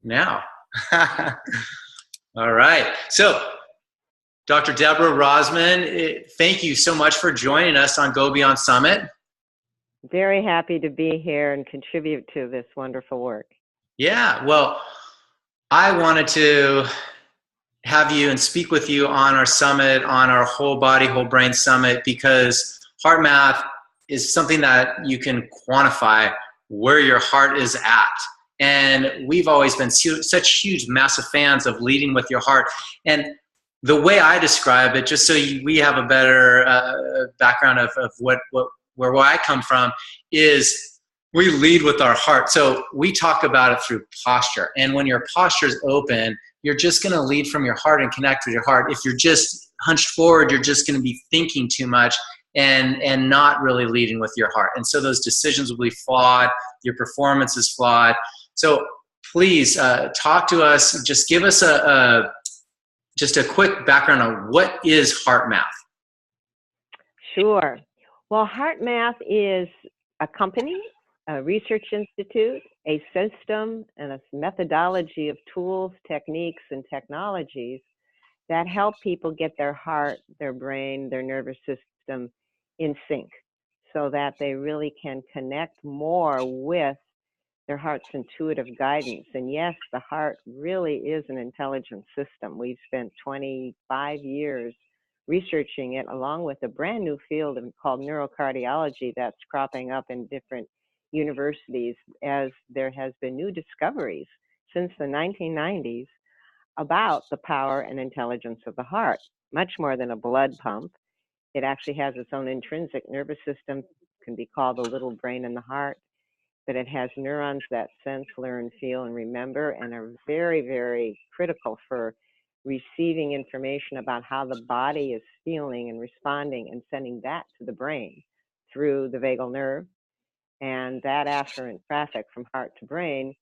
now. All right. So, Dr. Debra Rozman, thank you so much for joining us on Go Beyond Summit. Very happy to be here and contribute to this wonderful work. Yeah, well, I wanted to have you and speak with you on our summit, on our whole body, whole brain summit, because HeartMath is something that you can quantify where your heart is at. And we've always been such huge, massive fans of leading with your heart. And the way I describe it, just so we have a better background of where I come from, is we lead with our heart. So we talk about it through posture. And when your posture is open, you're just going to lead from your heart and connect with your heart. If you're just hunched forward, you're just going to be thinking too much and not really leading with your heart. And so those decisions will be flawed. Your performance is flawed. So please talk to us. Just give us just a quick background on what is HeartMath. Sure. Well, HeartMath is a company, a research institute, a system, and a methodology of tools, techniques, and technologies that help people get their heart, their brain, their nervous system in sync so that they really can connect more with their heart's intuitive guidance. And yes, the heart really is an intelligent system. We've spent 25 years researching it, along with a brand new field called neurocardiology that's cropping up in different universities as there has been new discoveries since the 1990s about the power and intelligence of the heart. Much more than a blood pump. It actually has its own intrinsic nervous system, can be called the little brain in the heart, but it has neurons that sense, learn, feel, and remember, and are very, very critical for receiving information about how the body is feeling and responding and sending that to the brain through the vagal nerve. And that afferent traffic from heart to brain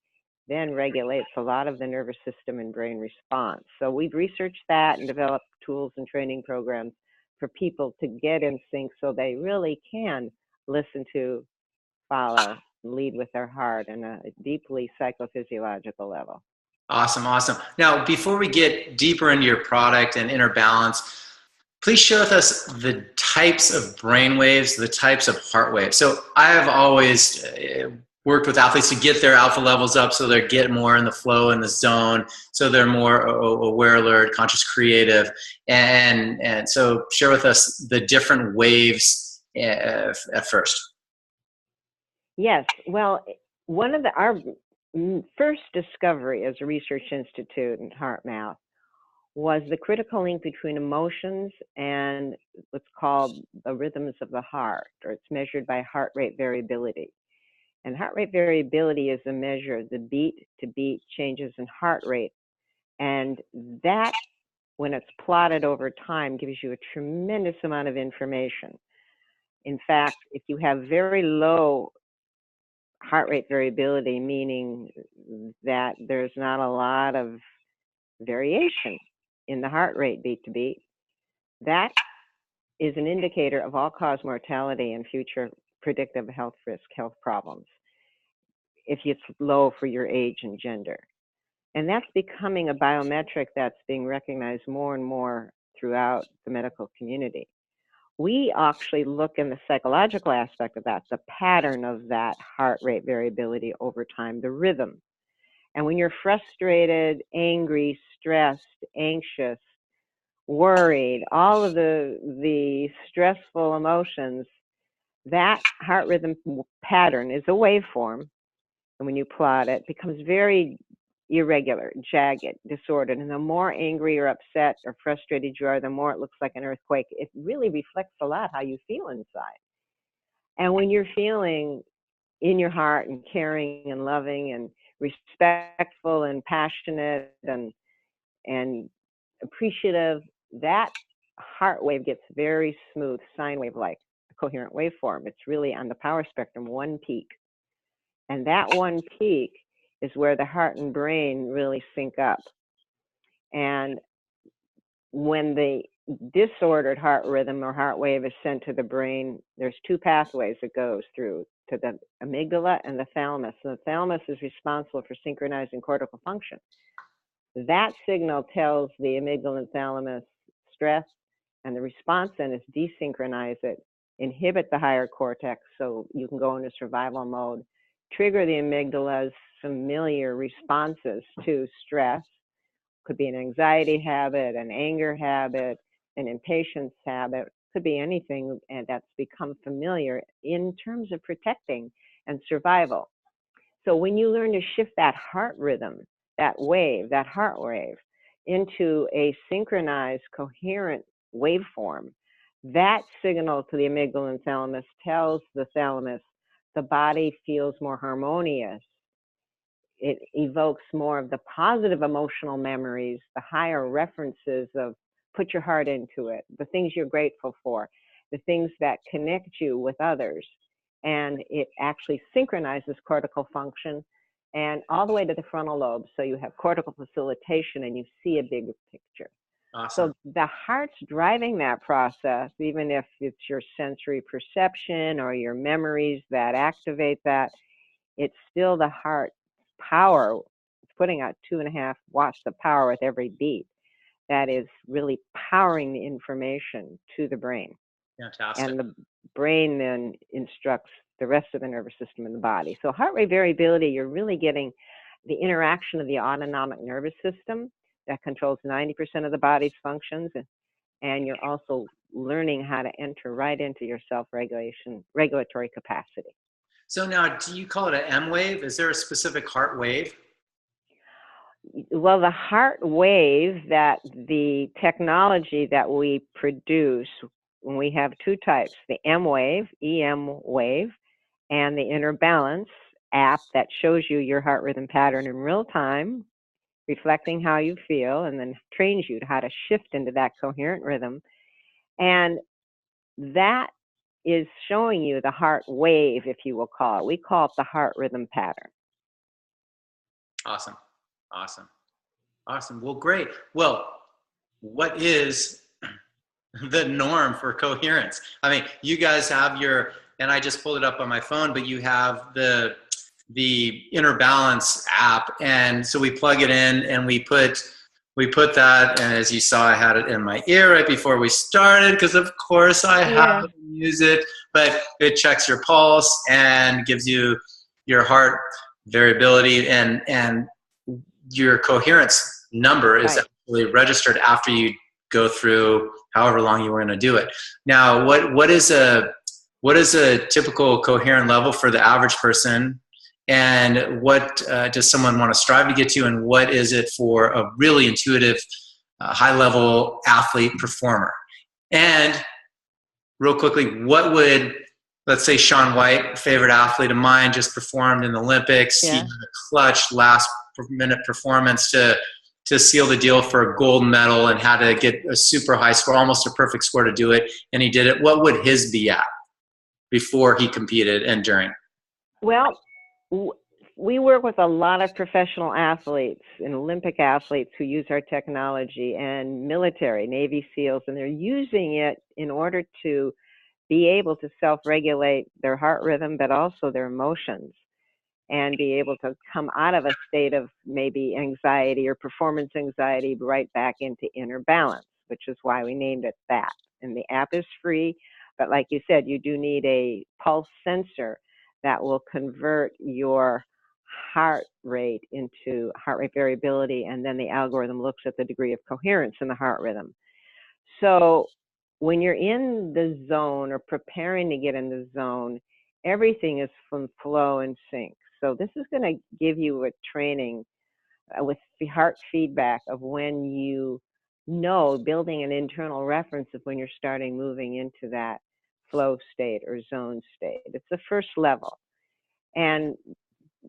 then regulates a lot of the nervous system and brain response. So we've researched that and developed tools and training programs for people to get in sync so they really can listen to, follow, lead with their heart on a deeply psychophysiological level. Awesome, awesome. Now, before we get deeper into your product and inner balance, please share with us the types of brain waves, the types of heart waves. So I have always worked with athletes to get their alpha levels up so they get more in the flow, in the zone, so they're more aware, alert, conscious, creative. And so share with us the different waves at first. Yes, well, one of our first discovery as a research institute in HeartMath was the critical link between emotions and what's called the rhythms of the heart, or it's measured by heart rate variability. And heart rate variability is a measure of the beat-to-beat changes in heart rate. And that, when it's plotted over time, gives you a tremendous amount of information. In fact, if you have very low heart rate variability, meaning that there's not a lot of variation in the heart rate beat to beat, that is an indicator of all-cause mortality and future predictive health risk, health problems, if it's low for your age and gender. And that's becoming a biometric that's being recognized more and more throughout the medical community. We actually look in the psychological aspect of that, the pattern of that heart rate variability over time, the rhythm. And when you're frustrated, angry, stressed, anxious, worried, all of the stressful emotions, that heart rhythm pattern is a waveform. And when you plot it, it becomes very irregular, jagged, disordered. And the more angry or upset or frustrated you are, the more it looks like an earthquake. It really reflects a lot how you feel inside. And when you're feeling in your heart and caring and loving and respectful and passionate and appreciative, that heart wave gets very smooth, sine wave-like, a coherent waveform. It's really on the power spectrum, one peak. And that one peak is where the heart and brain really sync up. And when disordered heart rhythm or heart wave is sent to the brain, there's two pathways it goes through, to the amygdala and the thalamus. And the thalamus is responsible for synchronizing cortical function. That signal tells the amygdala and thalamus stress, and the response then is desynchronize it, inhibit the higher cortex so you can go into survival mode, trigger the amygdala's familiar responses to stress. Could be an anxiety habit, an anger habit, an impatience habit, could be anything, and that's become familiar in terms of protecting and survival. So when you learn to shift that heart rhythm, that wave, that heart wave, into a synchronized, coherent waveform, that signal to the amygdala and thalamus tells the thalamus the body feels more harmonious. It evokes more of the positive emotional memories, the higher references of put your heart into it, the things you're grateful for, the things that connect you with others. And it actually synchronizes cortical function and all the way to the frontal lobe. So you have cortical facilitation and you see a bigger picture. Awesome. So the heart's driving that process, even if it's your sensory perception or your memories that activate that, it's still the heart power. It's putting out 2.5 watts of power with every beat. That is really powering the information to the brain. Fantastic. And the brain then instructs the rest of the nervous system in the body. So heart rate variability, you're really getting the interaction of the autonomic nervous system that controls 90% of the body's functions. And you're also learning how to enter right into your self-regulation, regulatory capacity. So now, do you call it an M wave? Is there a specific heart wave? Well, the heart wave, that the technology that we produce, when we have two types, the M wave, EM wave, and the Inner Balance app that shows you your heart rhythm pattern in real time, reflecting how you feel, and then trains you to how to shift into that coherent rhythm. And that is showing you the heart wave, if you will call it. We call it the heart rhythm pattern. Awesome. Awesome. Awesome. Well, great. Well, what is the norm for coherence? I mean, you guys have your, and I just pulled it up on my phone, but you have the Inner Balance app. And so we plug it in and we put that, and as you saw, I had it in my ear right before we started, because of course I have to use it, but it checks your pulse and gives you your heart variability, and your coherence number is actually registered after you go through however long you were going to do it. Now, what is a typical coherent level for the average person? And what does someone want to strive to get to, and what is it for a really intuitive, high-level athlete performer? And real quickly, what would, let's say Shaun White, favorite athlete of mine, just performed in the Olympics. He had a clutch last-minute performance to seal the deal for a gold medal and had to get a super high score, almost a perfect score to do it, and he did it. What would his be at before he competed and during? Well, we work with a lot of professional athletes and Olympic athletes who use our technology, and military, Navy SEALs, and they're using it in order to be able to self-regulate their heart rhythm, but also their emotions, and be able to come out of a state of maybe anxiety or performance anxiety right back into inner balance, which is why we named it that. And the app is free, but like you said, you do need a pulse sensor that will convert your heart rate into heart rate variability, and then the algorithm looks at the degree of coherence in the heart rhythm. So when you're in the zone or preparing to get in the zone, everything is from flow and sync. So this is going to give you a training with the heart feedback of when you know, building an internal reference of when you're starting moving into that flow state or zone state. It's the first level. And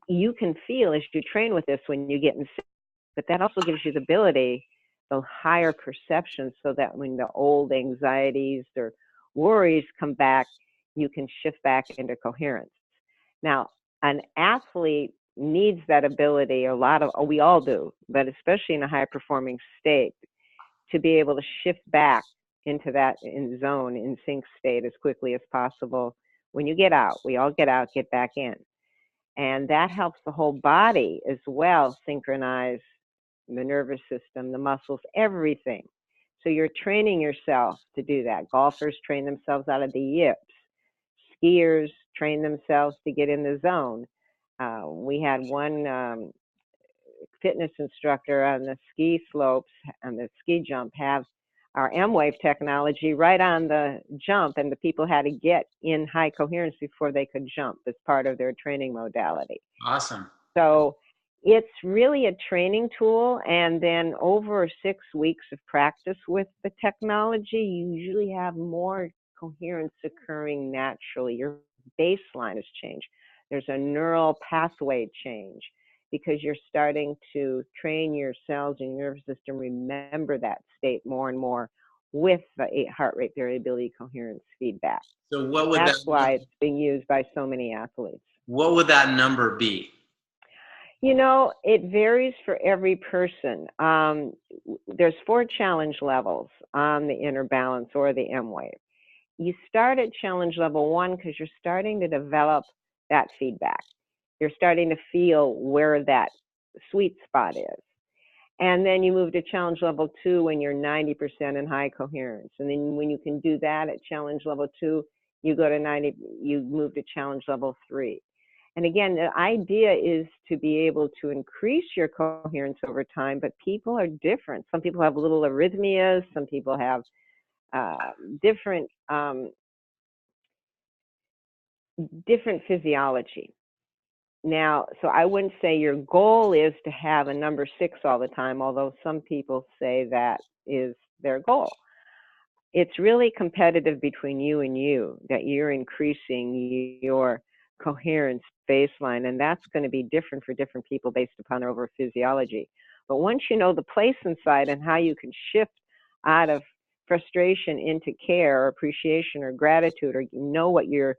you can feel as you train with this when you get in sync, but that also gives you the ability, the higher perception, so that when the old anxieties or worries come back, you can shift back into coherence. Now, an athlete needs that ability, we all do, but especially in a high performing state, to be able to shift back into that in zone, in sync state as quickly as possible. When you get out, we all get out, get back in. And that helps the whole body as well synchronize the nervous system, the muscles, everything. So you're training yourself to do that. Golfers train themselves out of the yips. Skiers train themselves to get in the zone. We had one fitness instructor on the ski slopes and the ski jump have our M-Wave technology right on the jump, and the people had to get in high coherence before they could jump as part of their training modality. Awesome. So it's really a training tool, and then over 6 weeks of practice with the technology, you usually have more coherence occurring naturally. Your baseline has changed. There's a neural pathway change because you're starting to train your cells and your nervous system remember that state more and more with the heart rate variability coherence feedback. So what would That's why it's being used by so many athletes. What would that number be? You know, it varies for every person. There's 4 challenge levels on the inner balance or the M-Wave. You start at challenge level 1 because you're starting to develop that feedback. You're starting to feel where that sweet spot is. And then you move to challenge level 2 when you're 90% in high coherence. And then when you can do that at challenge level 2, you go to 90, you move to challenge level 3. And again, the idea is to be able to increase your coherence over time, but people are different. Some people have little arrhythmias, some people have different physiology. Now, so I wouldn't say your goal is to have a number 6 all the time, although some people say that is their goal. It's really competitive between you and you, that you're increasing your coherence baseline, and that's going to be different for different people based upon their overall physiology. But once you know the place inside and how you can shift out of frustration into care or appreciation or gratitude, or you know what your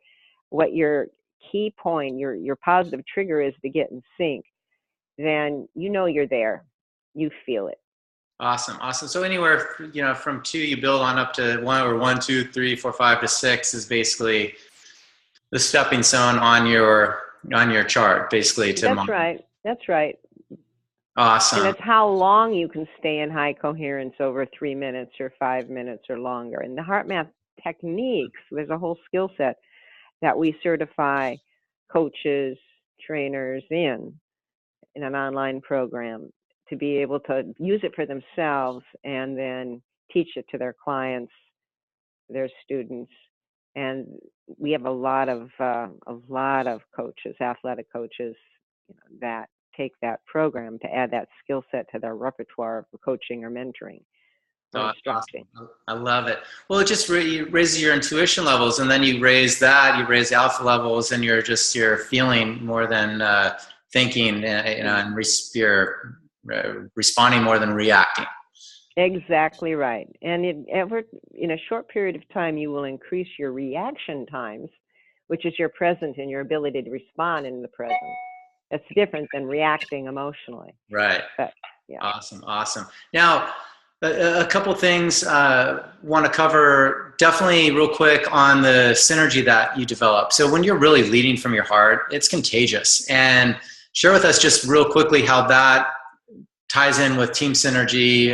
key point, your positive trigger is to get in sync, then you know you're there. You feel it. Awesome. So anywhere, from 2, you build on up to 1, or 1, 2, 3, 4, 5 to 6 is basically the stepping stone on your chart, basically. That's right. That's right. Awesome. And it's how long you can stay in high coherence over 3 minutes or 5 minutes or longer. And the HeartMath techniques, there's a whole skill set that we certify coaches, trainers in an online program to be able to use it for themselves and then teach it to their clients, their students. And we have a lot of coaches, athletic coaches, that take that program to add that skill set to their repertoire of coaching or mentoring or instructing. Awesome. I love it. Well, it just raises your intuition levels, and then you raise the alpha levels, and you're feeling more than thinking, and you're responding more than reacting. Exactly right. And in a short period of time, you will increase your reaction times, which is your present and your ability to respond in the present. That's different than reacting emotionally. Right. But, yeah. Awesome. Now, a couple things want to cover definitely real quick on the synergy that you develop. So when you're really leading from your heart, it's contagious. And share with us just real quickly how that ties in with team synergy,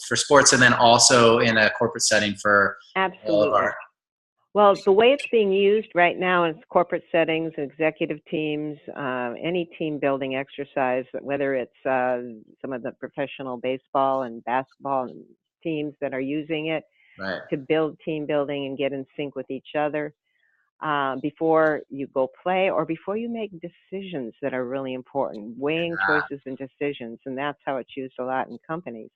for sports, and then also in a corporate setting for Absolutely. all of our. Well, the way it's being used right now in corporate settings, executive teams, any team building exercise, whether it's some of the professional baseball and basketball teams that are using it to build team building and get in sync with each other before you go play or before you make decisions that are really important, weighing choices and decisions, and that's how it's used a lot in companies,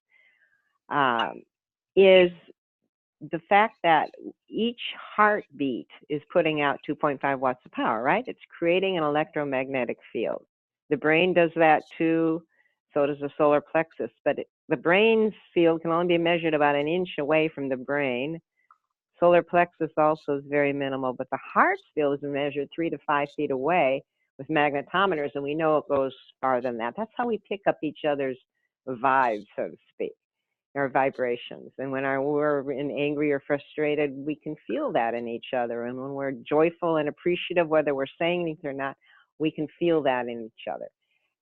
is the fact that each heartbeat is putting out 2.5 watts of power, right? It's creating an electromagnetic field. The brain does that too, so does the solar plexus, but the brain's field can only be measured about an inch away from the brain. Solar plexus also is very minimal, but the heart's field is measured 3 to 5 feet away with magnetometers, and we know it goes farther than that. That's how we pick up each other's vibes, so to speak. our vibrations. And when we're angry or frustrated, we can feel that in each other. And when we're joyful and appreciative, whether we're saying anything or not, we can feel that in each other.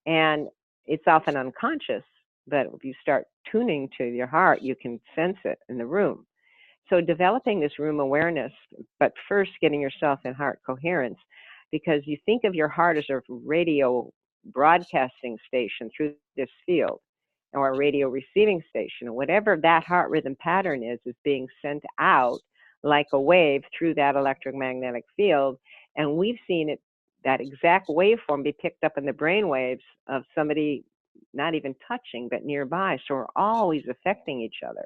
And it's often unconscious, but if you start tuning to your heart, you can sense it in the room. So developing this room awareness, but first getting yourself in heart coherence, because you think of your heart as a radio broadcasting station through this field, or a radio receiving station, and whatever that heart rhythm pattern is being sent out like a wave through that electromagnetic field. And we've seen it, that exact waveform, be picked up in the brain waves of somebody not even touching but nearby. So we're always affecting each other.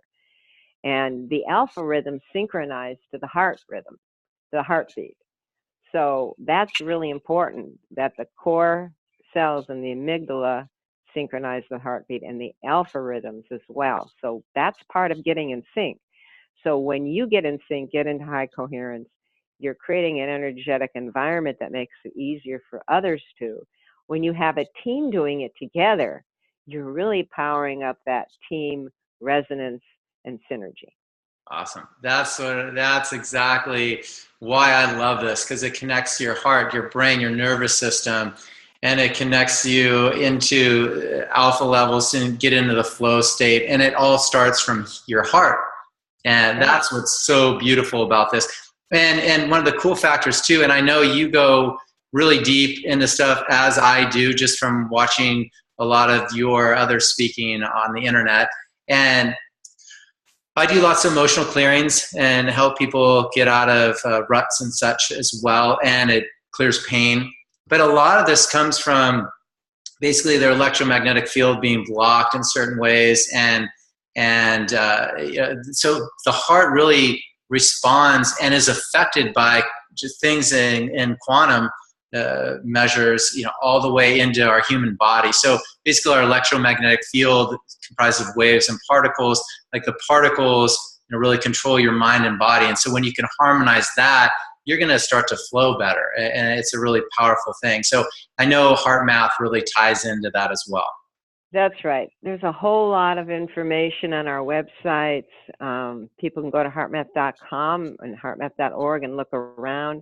And the alpha rhythm synchronized to the heart rhythm, the heartbeat. So that's really important, that the core cells in the amygdala synchronize the heartbeat and the alpha rhythms as well. So that's part of getting in sync. So when you get in sync, get into high coherence, you're creating an energetic environment that makes it easier for others to. When you have a team doing it together, you're really powering up that team resonance and synergy. Awesome. That's exactly why I love this, because it connects your heart, your brain, your nervous system, and it connects you into alpha levels and get into the flow state. And it all starts from your heart. And that's what's so beautiful about this. And one of the cool factors too, and I know you go really deep into stuff as I do, just from watching a lot of your other speaking on the internet. And I do lots of emotional clearings and help people get out of ruts and such as well, and it clears pain. But a lot of this comes from basically their electromagnetic field being blocked in certain ways, and so the heart really responds and is affected by just things in quantum measures, all the way into our human body. So basically our electromagnetic field comprised of waves and particles. Like the particles really control your mind and body. And so when you can harmonize that, you're going to start to flow better. And it's a really powerful thing. So I know HeartMath really ties into that as well. That's right. There's a whole lot of information on our websites. People can go to heartmath.com and heartmath.org and look around.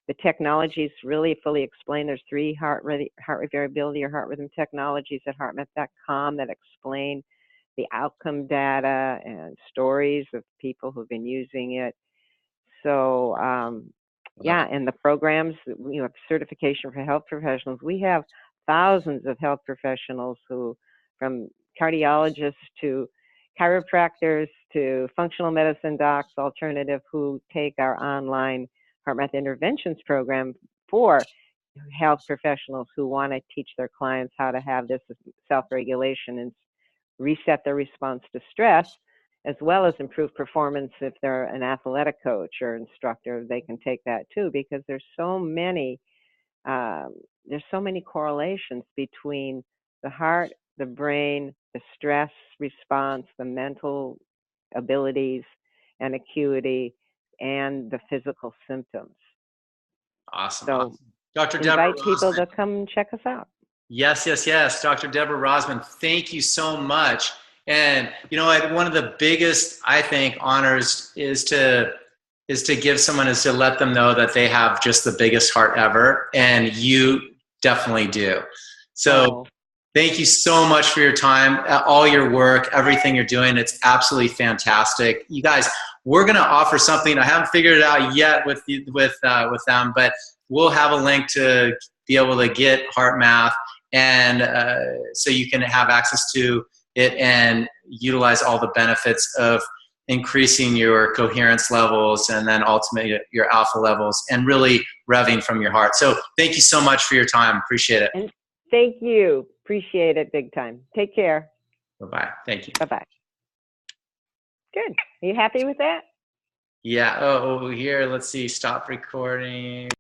The technologies really fully explained. There's 3 heart variability or heart rhythm technologies at heartmath.com that explain the outcome data and stories of people who've been using it. So, yeah, and the programs, have certification for health professionals. We have thousands of health professionals who, from cardiologists to chiropractors to functional medicine docs, alternative, who take our online HeartMath Interventions program for health professionals who want to teach their clients how to have this self-regulation and reset their response to stress, as well as improve performance. If they're an athletic coach or instructor, they can take that too, because there's so many correlations between the heart, the brain, the stress response, the mental abilities and acuity, and the physical symptoms. Awesome. So awesome. Dr. Debra invite people to come check us out. Yes. Dr. Debra Rozman, thank you so much. And one of the biggest, I think, honors is to give someone, is to let them know that they have just the biggest heart ever, and you definitely do. So thank you so much for your time, all your work, everything you're doing. It's absolutely fantastic. You guys, we're going to offer something. I haven't figured it out yet with them, but we'll have a link to be able to get HeartMath, and so you can have access to it and utilize all the benefits of increasing your coherence levels and then ultimately your alpha levels, and really revving from your heart. So thank you so much for your time. Appreciate it. And thank you. Appreciate it big time. Take care. Bye-bye. Thank you. Bye-bye. Good. Are you happy with that? Yeah. Oh, here, let's see. Stop recording.